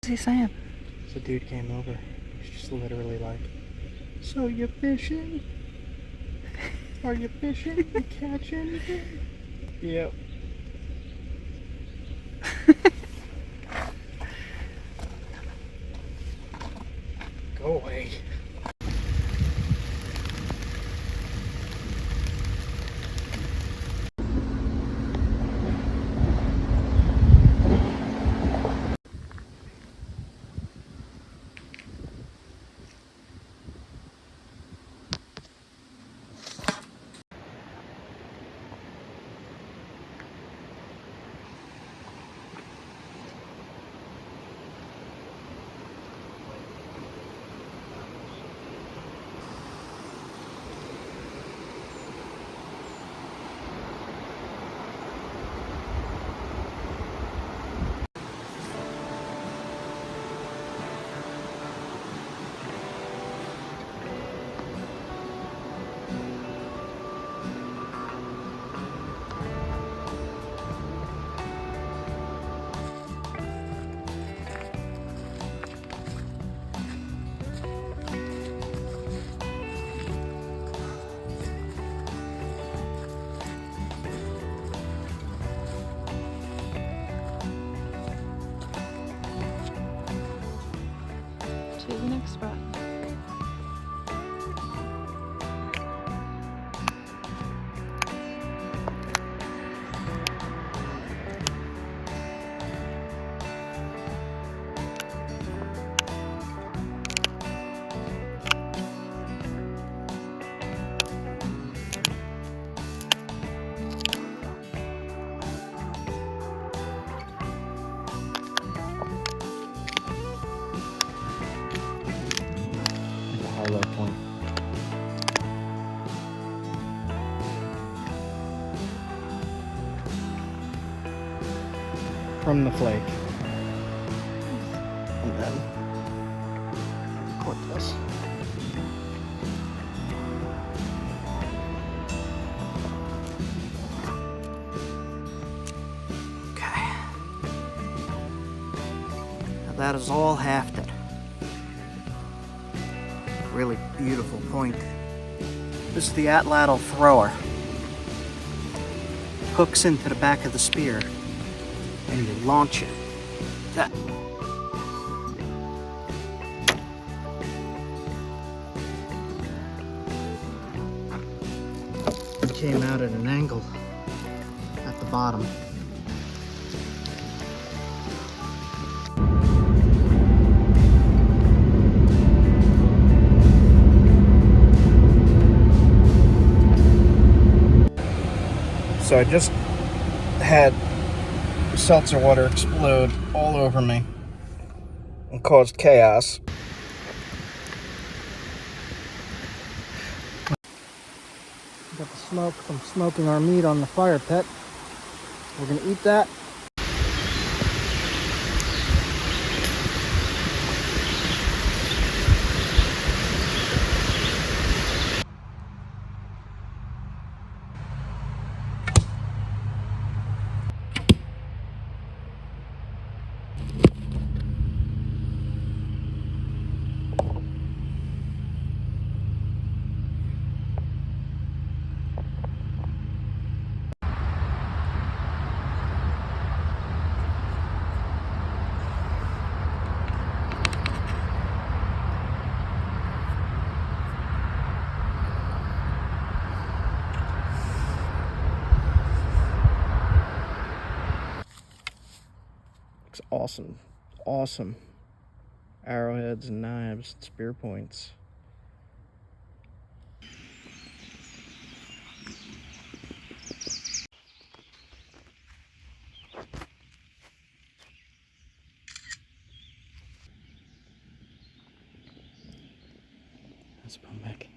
he saying? So dude came over. He's just literally like, "So you fishing? Are you fishing? You catch anything?" Yep. Go away. To the next spot. Highlight point. From the flake. And then record this. Okay. Now that is all hafted. Really beautiful point. This is the atlatl thrower. Hooks into the back of the spear and you launch it. That. It came out at an angle at the bottom. So I just had seltzer water explode all over me and caused chaos. Got the smoke from smoking our meat on the fire pit. We're gonna eat that. Looks awesome. Awesome. Arrowheads and knives, and spear points. Let's put them back.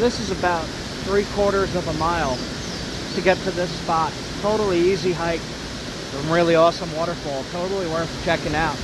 this is about 3/4 of a mile to get to this spot. Totally easy hike. A really awesome waterfall. Totally worth checking out.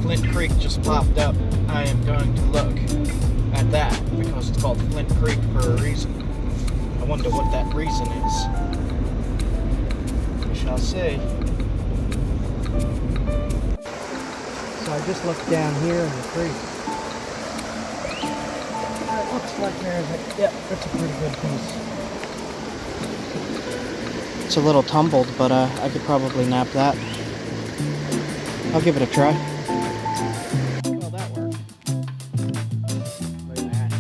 Flint Creek just popped up. I am going to look at that because it's called Flint Creek for a reason. I wonder what that reason is. We shall see. So I just looked down here in the creek. It looks like there's a, yep, it's a pretty good piece. It's a little tumbled, but I could probably nap that. I'll give it a try. Well, that worked. Look at that.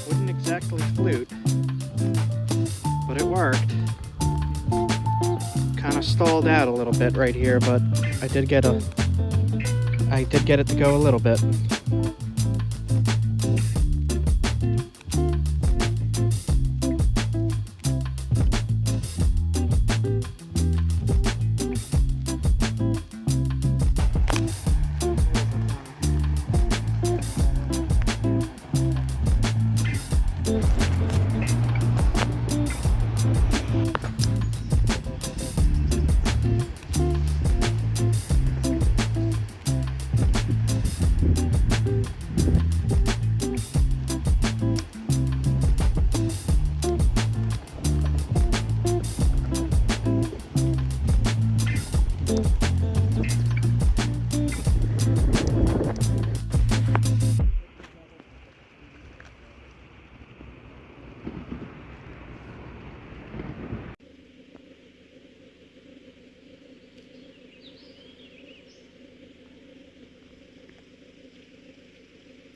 Wouldn't exactly flute, but it worked. Kind of stalled out a little bit right here, but I did get it to go a little bit.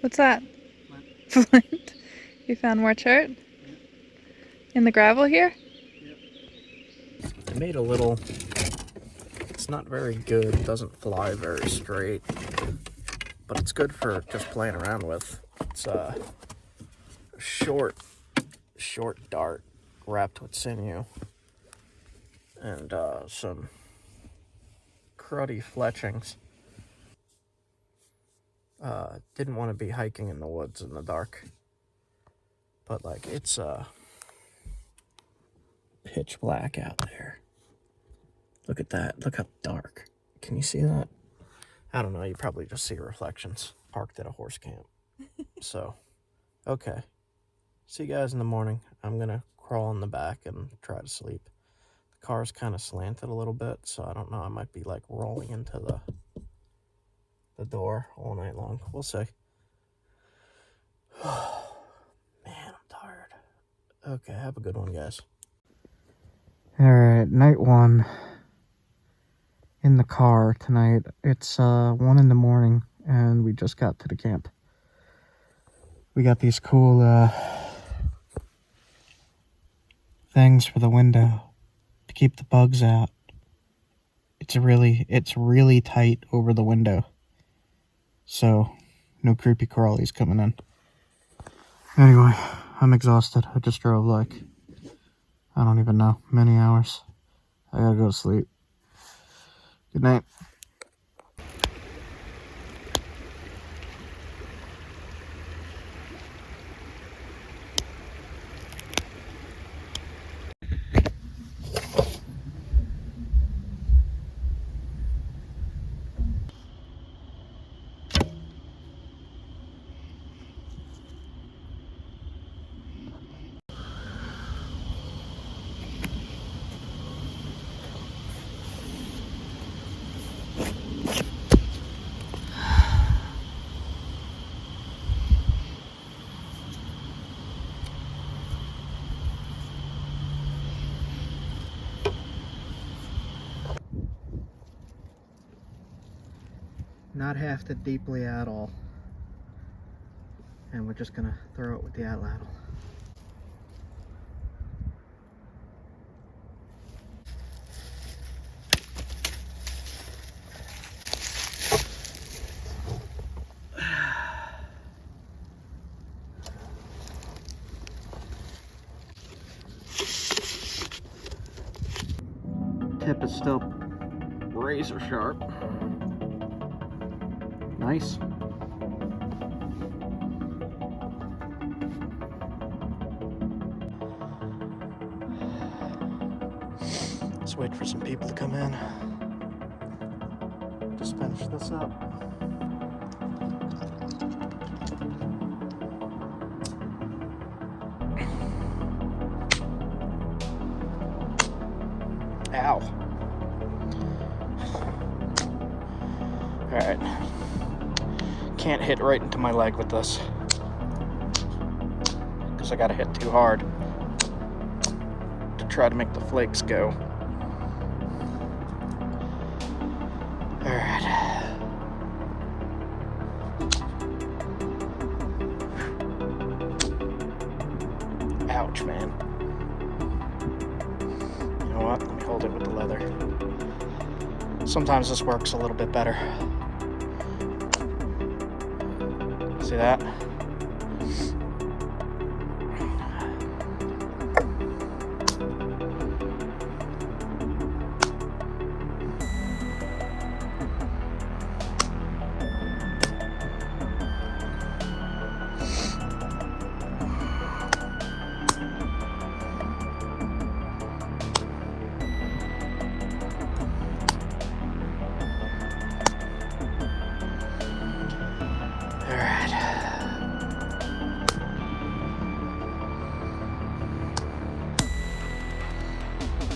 What's that? Flint. You found more chert? Yep. In the gravel here? Yep. I made a little, it's not very good, it doesn't fly very straight, but it's good for just playing around with. It's a short dart wrapped with sinew and some cruddy fletchings. Didn't want to be hiking in the woods in the dark, but like it's pitch black out there. Look at that. Look how dark. Can you see that? I don't know. You probably just see reflections. Parked at a horse camp. So, okay. See you guys in the morning. I'm going to crawl in the back and try to sleep. The car's kind of slanted a little bit, so I don't know. I might be like rolling into the door all night long. We'll see. Man, I'm tired. Okay, have a good one, guys. Alright, night one. In the car tonight. It's 1 in the morning and we just got to the camp. We got these cool things for the window to keep the bugs out. It's really tight over the window. So no creepy crawlies coming in. Anyway, I'm exhausted. I just drove like, I don't even know, many hours. I gotta go to sleep. Good night. not hafted deeply at all. And we're just gonna throw it with the atlatl. Tip is still razor sharp. Nice. Let's wait for some people to come in. Just finish this up. Ow. Alright. Can't hit right into my leg with this, because I gotta hit too hard to try to make the flakes go. Alright. Ouch, man. You know what? Let me hold it with the leather. Sometimes this works a little bit better. See that?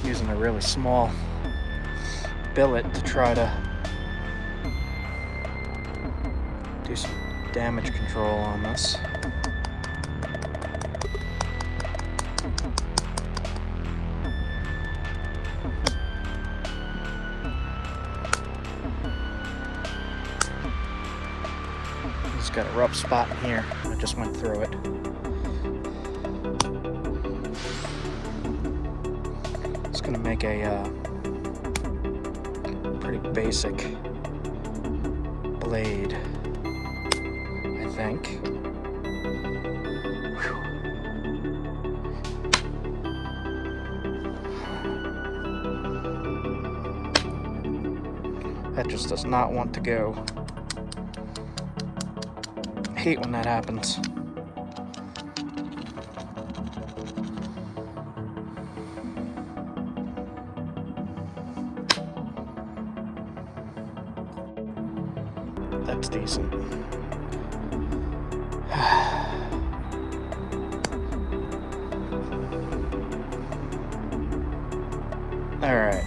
Using a really small billet to try to do some damage control on this. It's got a rough spot in here. I just went through it. Gonna make a pretty basic blade, I think. Whew. That just does not want to go. I hate when that happens. That's decent. Alright.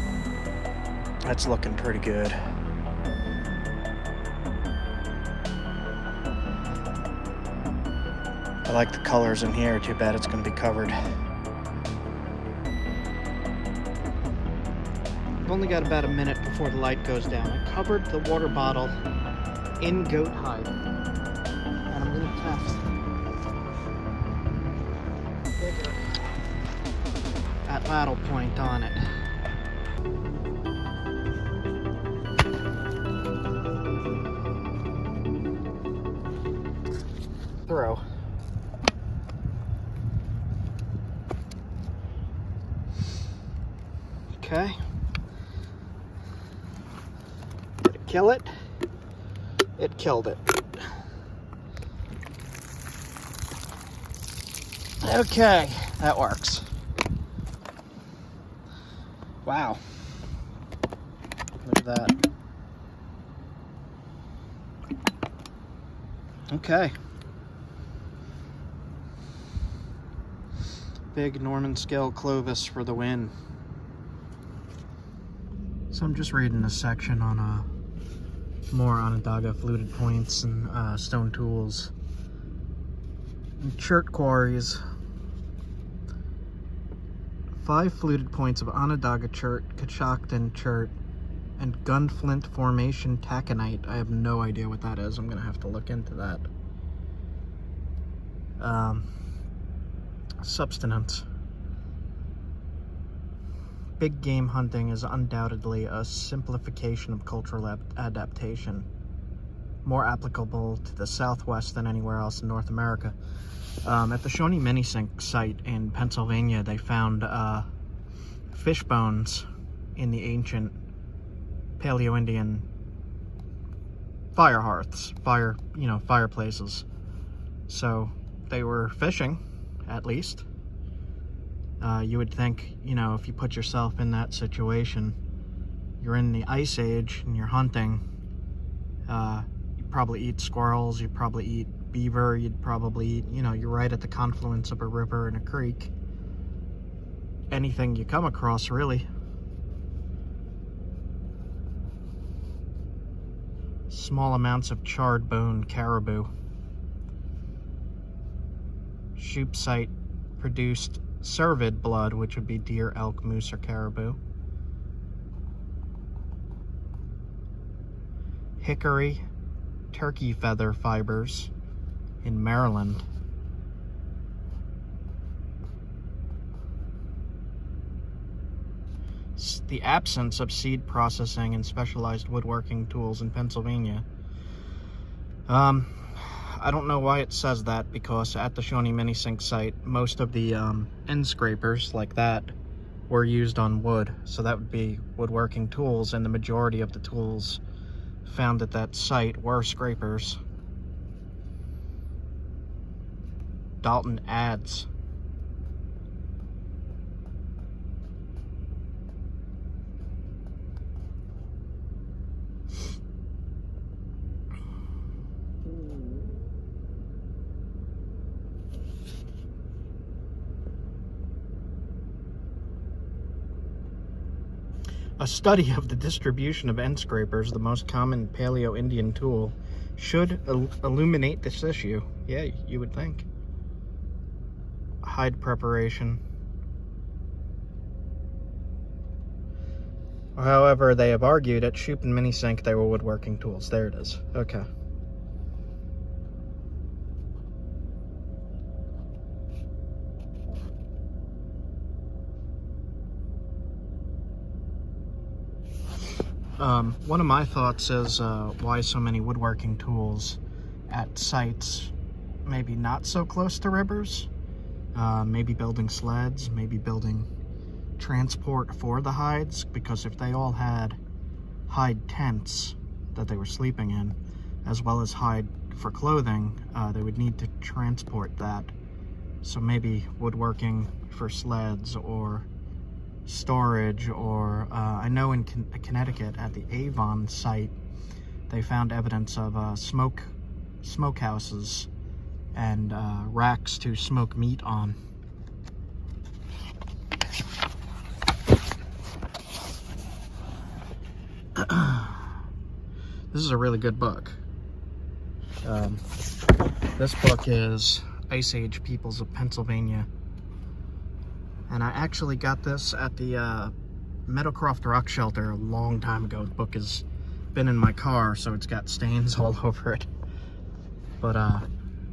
That's looking pretty good. I like the colors in here. Too bad it's going to be covered. I've only got about a minute before the light goes down. I covered the water bottle in goat hide, and I'm going to test that ladle point on it. Throw. Okay. Did it kill it? It killed it. Okay, that works. Wow. Look at that. Okay. Big Norman scale Clovis for the win. So I'm just reading a section on more Onondaga fluted points and stone tools and Chert quarries. 5 fluted points of Onondaga Chert, Coshocton Chert, And gunflint formation taconite. I have no idea what that is. I'm gonna have to look into that. Subsistence. Big game hunting is undoubtedly a simplification of cultural adaptation, more applicable to the Southwest than anywhere else in North America. At the Shawnee Minisink site in Pennsylvania, they found fish bones in the ancient Paleo-Indian fire hearths, fireplaces. So they were fishing, at least. You would think, if you put yourself in that situation, you're in the Ice Age and you're hunting, you'd probably eat squirrels, you'd probably eat beaver, you'd probably eat, you're right at the confluence of a river and a creek. Anything you come across, really. Small amounts of charred bone caribou. Shoop site produced cervid blood, which would be deer, elk, moose, or caribou. Hickory turkey feather fibers in Maryland. The absence of seed processing and specialized woodworking tools in Pennsylvania. I don't know why it says that, because at the Shawnee Minisink site, most of the end scrapers like that were used on wood. So that would be woodworking tools, and the majority of the tools found at that site were scrapers. Dalton adds. A study of the distribution of end scrapers, the most common Paleo-Indian tool, should illuminate this issue. Yeah, you would think. Hide preparation. However, they have argued at Shoop and Minisink they were woodworking tools. There it is. Okay. One of my thoughts is why so many woodworking tools at sites maybe not so close to rivers. Maybe building sleds, maybe building transport for the hides, because if they all had hide tents that they were sleeping in, as well as hide for clothing, they would need to transport that. So maybe woodworking for sleds or storage, or I know in Connecticut at the Avon site they found evidence of smokehouses and racks to smoke meat on. This is a really good book. This book is Ice Age Peoples of Pennsylvania. And I actually got this at the Meadowcroft Rock Shelter a long time ago. The book has been in my car, so it's got stains all over it. But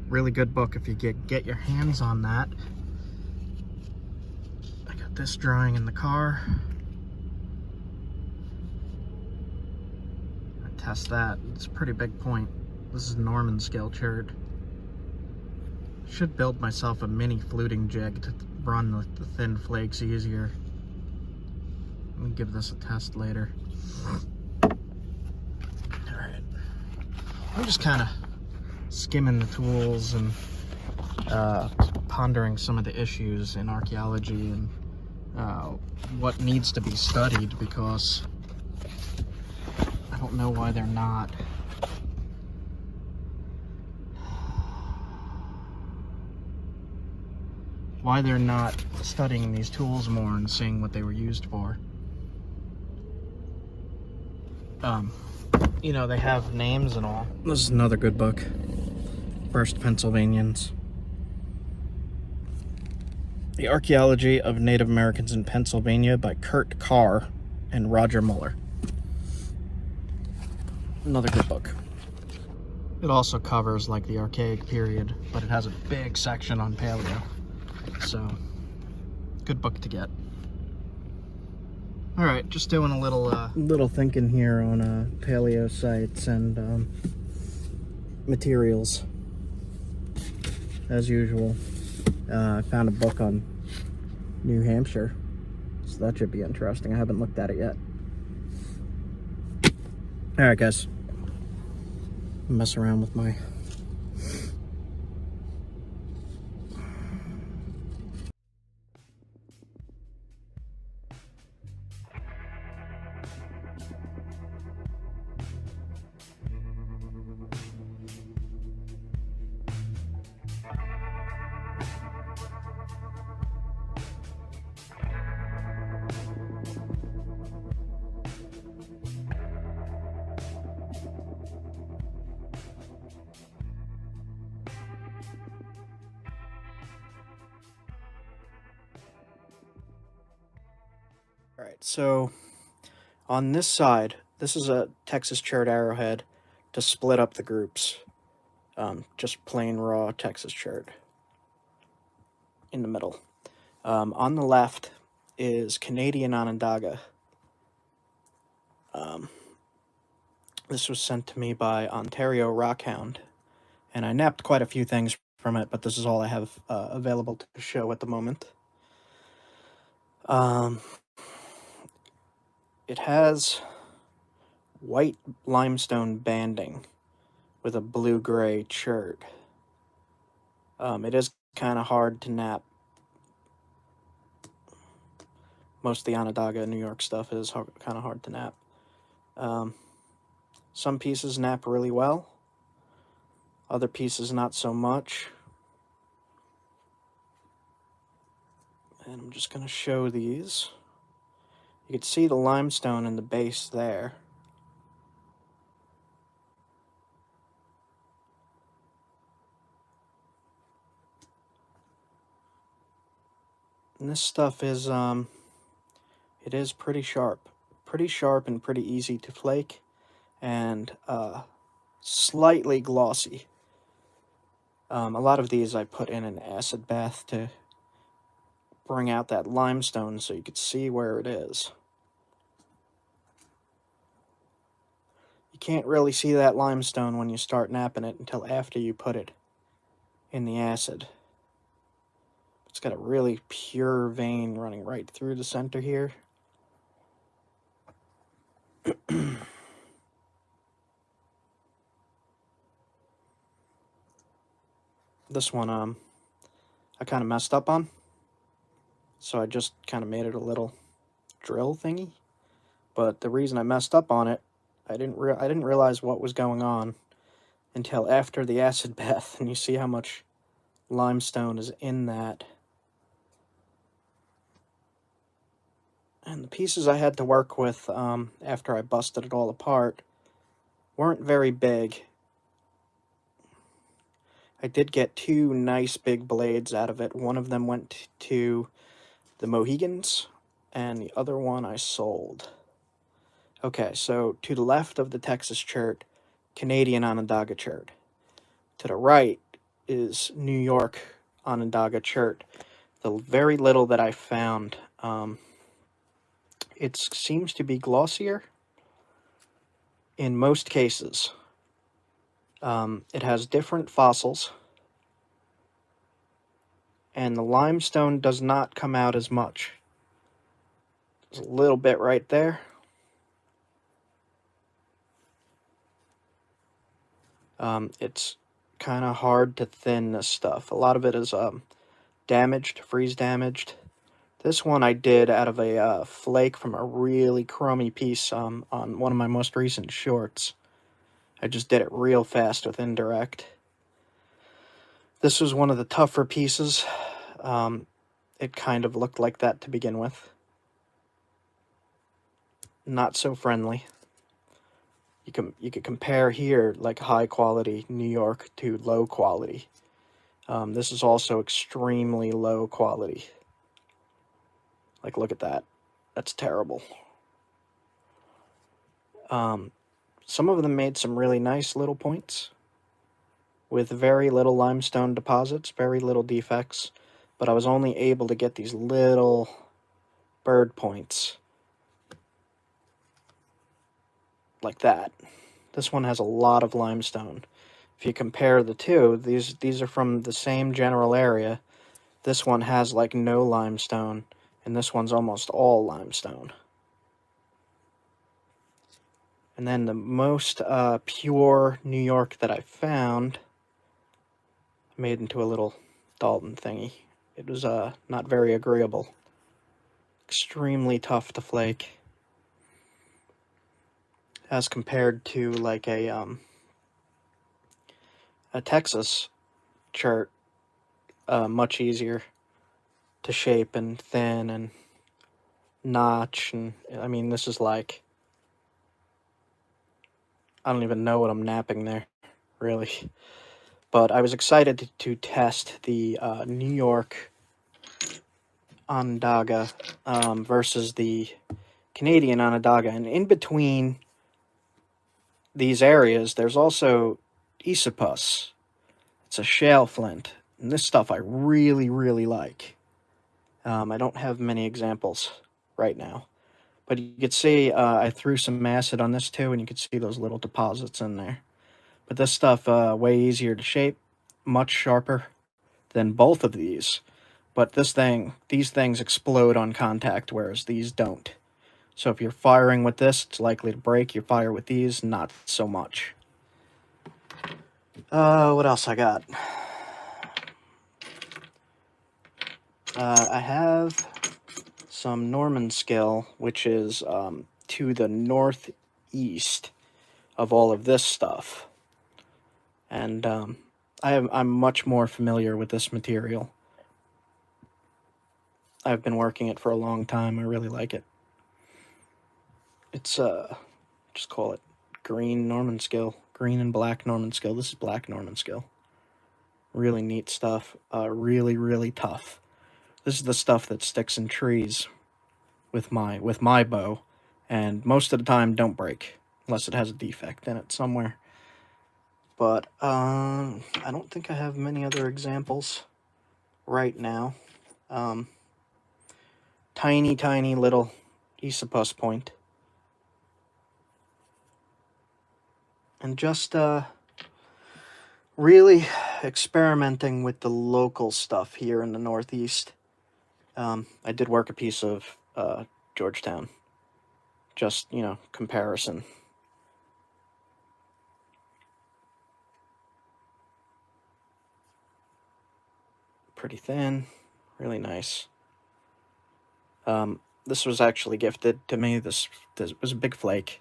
really good book if you get your hands on that. I got this drawing in the car. I test that. It's a pretty big point. This is Norman scale Chert. Should build myself a mini fluting jig to run with the thin flakes easier. Let me give this a test later. Alright. I'm just kind of skimming the tools and pondering some of the issues in archaeology and what needs to be studied, because I don't know why they're not. Why they're not studying these tools more and seeing what they were used for. They have names and all. This is another good book. First Pennsylvanians. The Archaeology of Native Americans in Pennsylvania by Kurt Carr and Roger Muller. Another good book. It also covers like the archaic period, but it has a big section on paleo. So, good book to get. All right, just doing a little thinking here on paleo sites and materials. As usual, I found a book on New Hampshire, so that should be interesting. I haven't looked at it yet. All right, guys. Mess around with my All right, so on this side, this is a Texas Chert arrowhead to split up the groups. Just plain raw Texas Chert in the middle. On the left is Canadian Onondaga. This was sent to me by Ontario Rockhound, and I napped quite a few things from it, but this is all I have available to show at the moment. It has white limestone banding with a blue-gray chert. It is kind of hard to nap. Most of the Onondaga New York stuff is kind of hard to nap. Some pieces nap really well. Other pieces not so much. And I'm just going to show these. You can see the limestone in the base there. And this stuff is, it is pretty sharp. Pretty sharp and pretty easy to flake. And slightly glossy. A lot of these I put in an acid bath to bring out that limestone so you could see where it is. You can't really see that limestone when you start napping it until after you put it in the acid. It's got a really pure vein running right through the center here. This one, I kind of messed up on. So I just kind of made it a little drill thingy. But the reason I messed up on it, I didn't realize what was going on until after the acid bath. And you see how much limestone is in that. And the pieces I had to work with after I busted it all apart weren't very big. I did get two nice big blades out of it. One of them went to the Mohegans, and the other one I sold. Okay, so to the left of the Texas Chert, Canadian Onondaga Chert. To the right is New York Onondaga Chert. The very little that I found, it seems to be glossier in most cases. It has different fossils, and the limestone does not come out as much. There's a little bit right there. It's kind of hard to thin this stuff. A lot of it is damaged, freeze damaged. This one I did out of a flake from a really crummy piece on one of my most recent shorts. I just did it real fast with indirect. This was one of the tougher pieces. It kind of looked like that to begin with. Not so friendly. You could compare here like high quality New York to low quality. This is also extremely low quality. Like, look at that. That's terrible. Some of them made some really nice little points with very little limestone deposits, very little defects, but I was only able to get these little bird points like that. This one has a lot of limestone. If you compare the two, these are from the same general area. This one has like no limestone, and this one's almost all limestone. And then the most pure New York that I found, made into a little Dalton thingy. It was not very agreeable. Extremely tough to flake. As compared to like a Texas chert, much easier to shape and thin and notch. And I mean, this is like, I don't even know what I'm knapping there, really. But I was excited to test the New York Onondaga versus the Canadian Onondaga. And in between these areas, there's also Isopus. It's a shale flint. And this stuff I really, really like. I don't have many examples right now. But you could see I threw some acid on this too, and you could see those little deposits in there. But this stuff, way easier to shape, much sharper than both of these. But these things explode on contact, whereas these don't. So if you're firing with this, it's likely to break. You fire with these, not so much. What else I got? I have some Norman skill, which is to the northeast of all of this stuff. And I'm much more familiar with this material. I've been working it for a long time. I really like it. It's, just call it green Norman skill. Green and black Norman skill. This is black Norman skill. Really neat stuff. Really, really tough. This is the stuff that sticks in trees with my bow, and most of the time don't break unless it has a defect in it somewhere. But I don't think I have many other examples right now. Tiny little Isopus point, and just really experimenting with the local stuff here in the Northeast. I did work a piece of Georgetown. Just, comparison. Pretty thin, really nice. This was actually gifted to me. This was a big flake,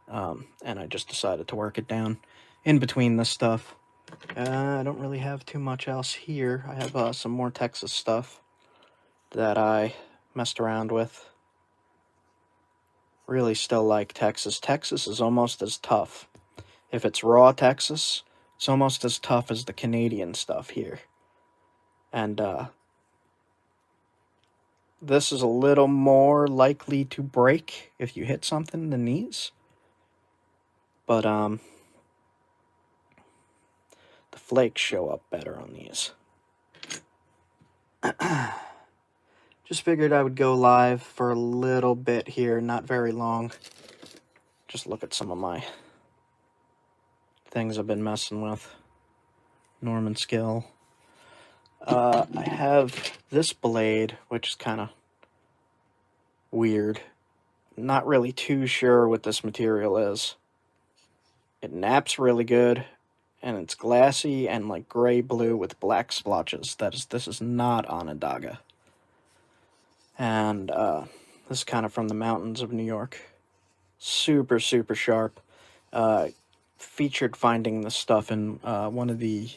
and I just decided to work it down in between this stuff. I don't really have too much else here. I have some more Texas stuff that I messed around with. Really still like Texas. Texas is almost as tough. If it's raw Texas, it's almost as tough as the Canadian stuff here. And this is a little more likely to break if you hit something than these. But the flakes show up better on these. Just figured I would go live for a little bit here, not very long. Just look at some of my things I've been messing with. Norman skill. I have this blade, which is kind of weird. Not really too sure what this material is. It naps really good, and it's glassy and like gray-blue with black splotches. This is not Onondaga. And this is kind of from the mountains of New York. Super, super sharp. Featured finding this stuff in one of the...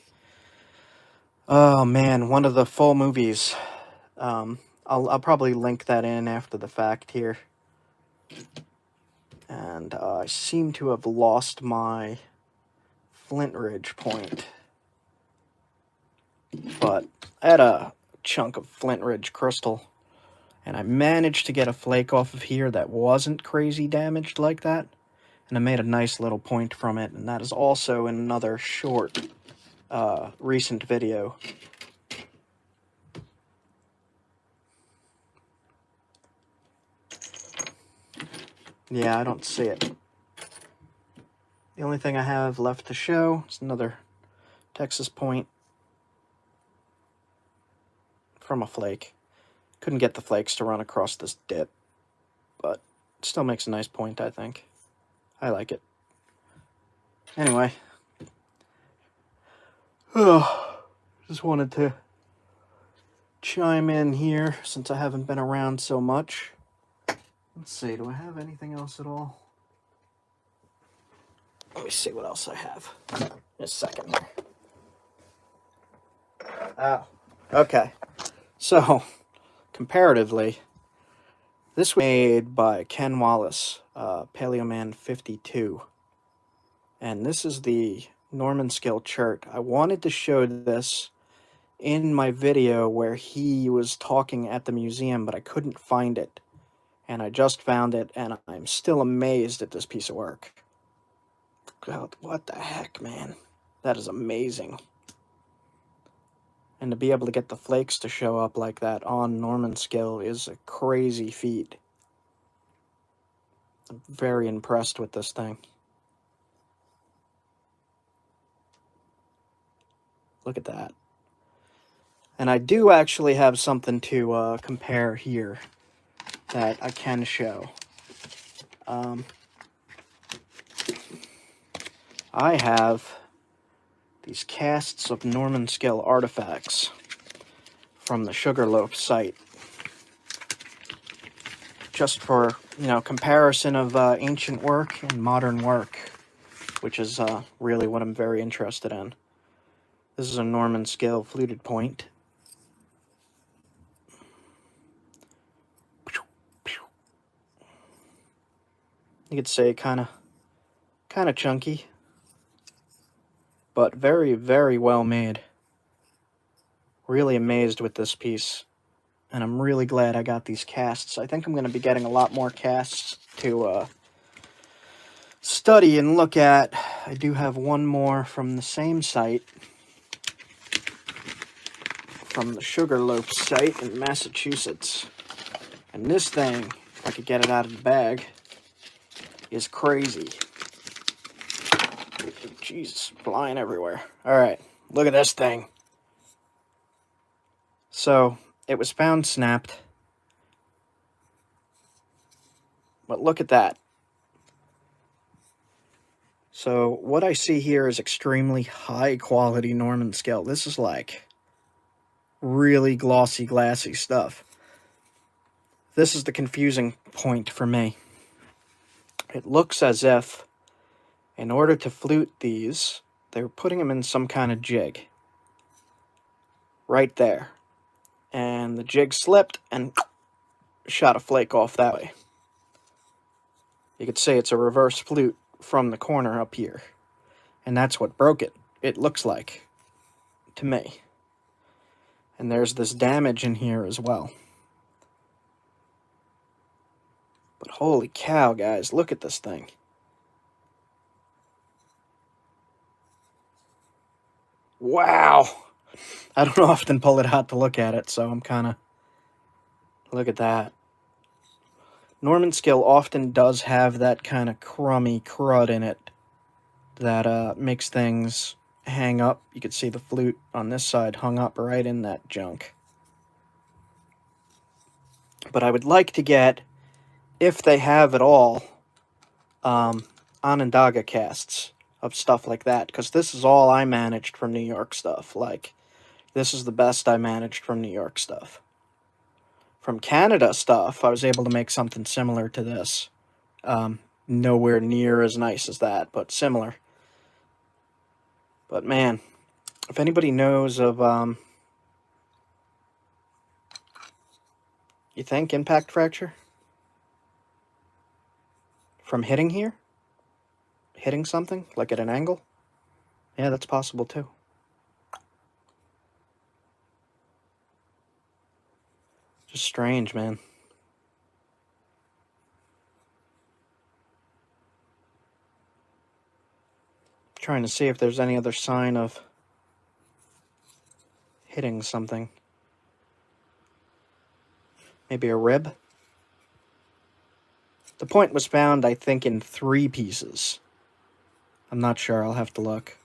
Oh man, one of the full movies. I'll probably link that in after the fact here. And I seem to have lost my Flint Ridge point. But I had a chunk of Flint Ridge crystal, and I managed to get a flake off of here that wasn't crazy damaged like that. and I made a nice little point from it, and that is also in another short, recent video. Yeah, I don't see it. The only thing I have left to show is another Texas point from a flake. Couldn't get the flakes to run across this dip, but it still makes a nice point, I think. I like it. Anyway. Just wanted to chime in here since I haven't been around so much. Let's see, do I have anything else at all? Let me see what else I have. In a second here. Oh, okay. So, comparatively, this was made by Ken Wallace, Paleoman 52. And this is the Norman scale chert. I wanted to show this in my video where he was talking at the museum, but I couldn't find it. And I just found it, and I'm still amazed at this piece of work. God, what the heck, man? That is amazing. And to be able to get the flakes to show up like that on Norman scale is a crazy feat. I'm very impressed with this thing. Look at that. And I do actually have something to compare here that I can show. I have these casts of Norman scale artifacts from the Sugarloaf site. Just for, you know, comparison of ancient work and modern work, which is really what I'm very interested in. This is a Norman scale fluted point. You could say kind of chunky, but very, very well made. Really amazed with this piece, and I'm really glad I got these casts. I think I'm going to be getting a lot more casts to study and look at. I do have one more from the same site, from the Sugarloaf site in Massachusetts. And this thing, if I could get it out of the bag, is crazy. Jesus, flying everywhere. Alright, look at this thing. So, it was found snapped. But look at that. So, what I see here is extremely high quality Norman scale. This is like really glossy, glassy stuff. This is the confusing point for me. It looks as if, in order to flute these, they were putting them in some kind of jig. Right there. And the jig slipped and shot a flake off that way. You could say it's a reverse flute from the corner up here. And that's what broke it, it looks like, to me. And there's this damage in here as well. But holy cow, guys, look at this thing. Wow! I don't often pull it out to look at it, so I'm kind of... Look at that. Norman scale often does have that kind of crummy crud in it that makes things hang up. You can see the flute on this side hung up right in that junk. But I would like to get, if they have it all, Onondaga casts of stuff like that, because this is all I managed from New York stuff. Like, this is the best I managed from New York stuff. From Canada stuff, I was able to make something similar to this. Nowhere near as nice as that, but similar. But man, if anybody knows of, you think impact fracture? From hitting here? Hitting something, like at an angle? Yeah, that's possible too. Just strange, man. Trying to see if there's any other sign of hitting something. Maybe a rib? The point was found, I think, in 3 pieces. I'm not sure, I'll have to look.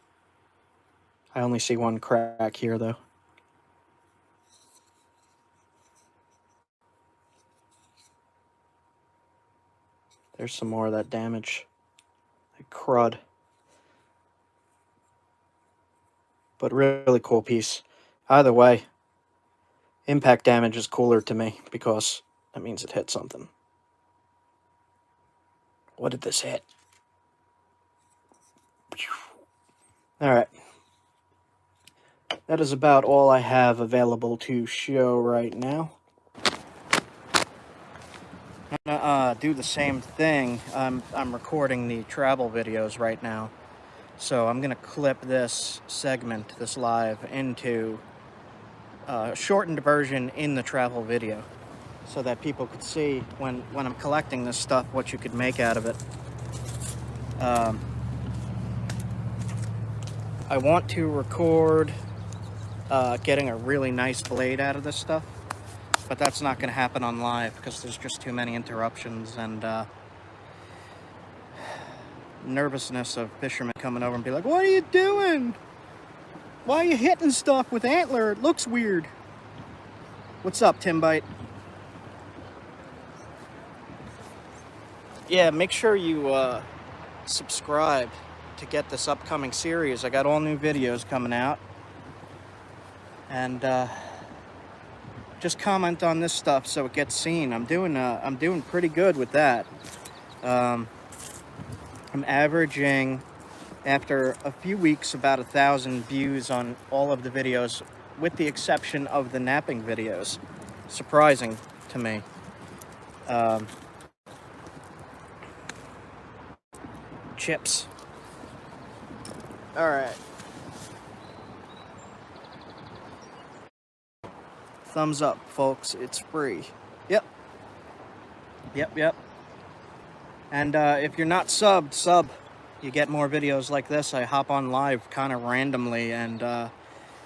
I only see one crack here, though. There's some more of that damage. That crud. But really cool piece. Either way, impact damage is cooler to me because that means it hit something. What did this hit? Alright. That is about all I have available to show right now. I'm gonna do the same thing. I'm recording the travel videos right now. So I'm gonna clip this segment, this live, into a shortened version in the travel video so that people could see when I'm collecting this stuff what you could make out of it. I want to record getting a really nice blade out of this stuff, but that's not going to happen on live because there's just too many interruptions and nervousness of fishermen coming over and be like, "What are you doing? Why are you hitting stuff with antler? It looks weird." What's up, Timbite? Yeah, make sure you subscribe to get this upcoming series. I got all new videos coming out. And just comment on this stuff so it gets seen. I'm doing pretty good with that. I'm averaging, after a few weeks, about 1,000 views on all of the videos, with the exception of the napping videos. Surprising to me. Chips. All right. Thumbs up, folks. It's free. Yep. And if you're not subbed, sub. You get more videos like this. I hop on live kind of randomly, and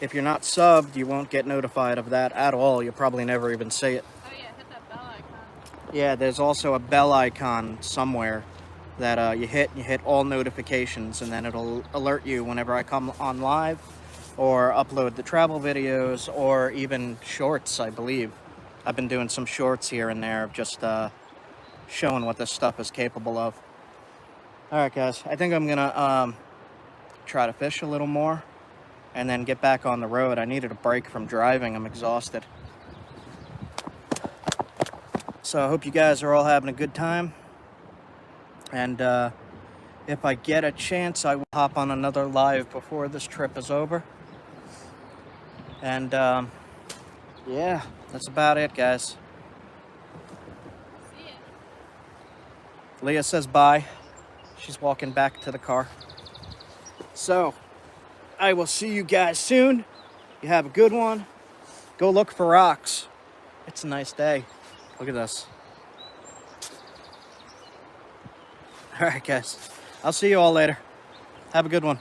if you're not subbed, you won't get notified of that at all. You'll probably never even see it. Oh yeah, hit that bell icon. Yeah, there's also a bell icon somewhere that you hit all notifications, and then it'll alert you whenever I come on live or upload the travel videos or even shorts, I believe. I've been doing some shorts here and there of just showing what this stuff is capable of. Alright guys, I think I'm gonna try to fish a little more and then get back on the road. I needed a break from driving. I'm exhausted. So I hope you guys are all having a good time. And if I get a chance, I will hop on another live before this trip is over. And yeah, that's about it, guys. See ya. Leah says bye. She's walking back to the car. So, I will see you guys soon. You have a good one. Go look for rocks. It's a nice day. Look at this. All right, guys. I'll see you all later. Have a good one.